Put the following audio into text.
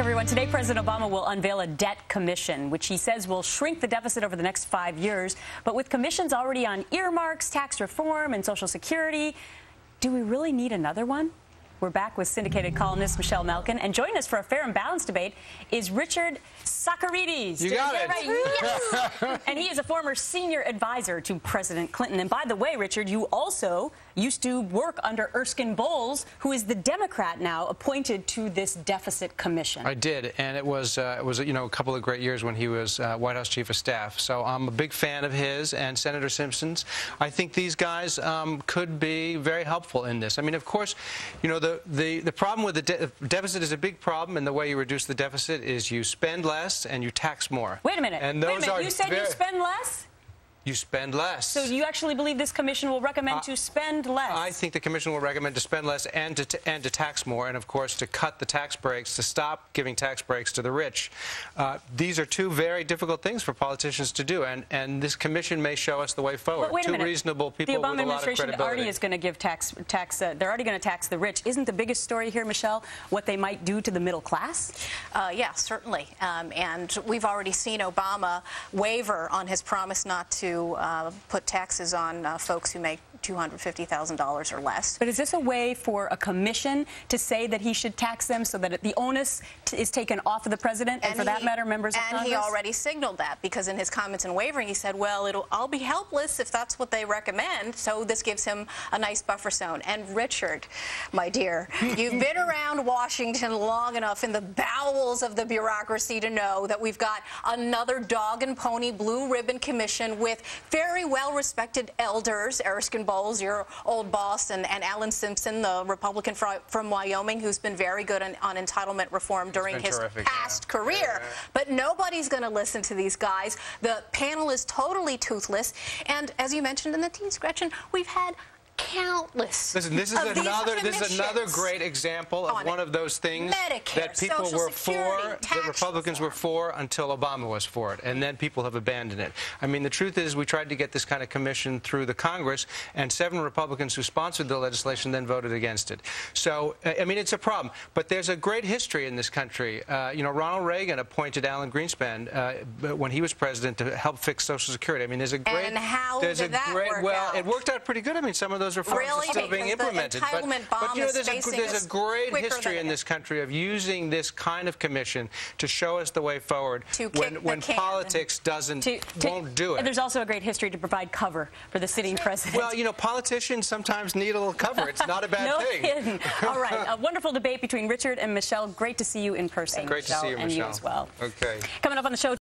everyone. Today, President Obama will unveil a debt commission, which he says will shrink the deficit over the next 5 years. But with commissions already on earmarks, tax reform, and Social Security, do we really need another one? We're back with syndicated columnist Michelle Malkin, and joining us for a fair and balanced debate is Richard Socarides. You got it. Right? Yes. And he is a former senior advisor to President Clinton. And by the way, Richard, you also used to work under Erskine Bowles, who is the Democrat now appointed to this deficit commission. I did, and it was a couple of great years when he was White House Chief of Staff. So I'm a big fan of his and Senator Simpson's. I think these guys could be very helpful in this. I mean, of course, the problem with the deficit is a big problem, and the way you reduce the deficit is you spend less and you tax more. Wait a minute. And those are you said you spend less? You spend less. So you actually believe this commission will recommend to spend less? I think the commission will recommend to spend less and to tax more, and of course to cut the tax breaks, to stop giving tax breaks to the rich. These are two very difficult things for politicians to do, and this commission may show us the way forward. But wait a minute. Reasonable people the Obama with a lot of credibility. administration already is going to give they're already going to tax the rich. Isn't the biggest story here, Michelle, what they might do to the middle class? Yeah, certainly. And we've already seen Obama waver on his promise not to put taxes on folks who make $250,000 or less. But is this a way for a commission to say that he should tax them so that the onus is taken off of the president and for that matter, members of Congress? And he already signaled that, because in his comments in wavering, he said, well, I'll be helpless if that's what they recommend. So this gives him a nice buffer zone. And Richard, my dear, you've been around Washington long enough in the bowels of the bureaucracy to know that we've got another dog and pony blue ribbon commission with very well-respected elders, Erskine Bowles, your old boss, and Alan Simpson, the Republican from Wyoming, who's been very good on entitlement reform during his past career. But nobody's going to listen to these guys. The panel is totally toothless. And as you mentioned in the tease, Gretchen, we've had countless. Listen, this is another great example of one of those things that people were for, that Republicans were for until Obama was for it, and then people have abandoned it. I mean, the truth is we tried to get this kind of commission through the Congress, and 7 Republicans who sponsored the legislation then voted against it. So, I mean, it's a problem. But there's a great history in this country. Ronald Reagan appointed Alan Greenspan when he was president to help fix Social Security. I mean, there's a great... And how did that work out? It worked out pretty good. I mean, some of those reforms are still being implemented. But there's a great history in this country of using this kind of commission to show us the way forward when politics won't do it. And there's also a great history to provide cover for the sitting president. Well, politicians sometimes need a little cover. It's not a bad thing. No kidding. All right. A wonderful debate between Richard and Michelle. Great to see you in person. Great to see you, Michelle. And you as well. Okay. Coming up on the show.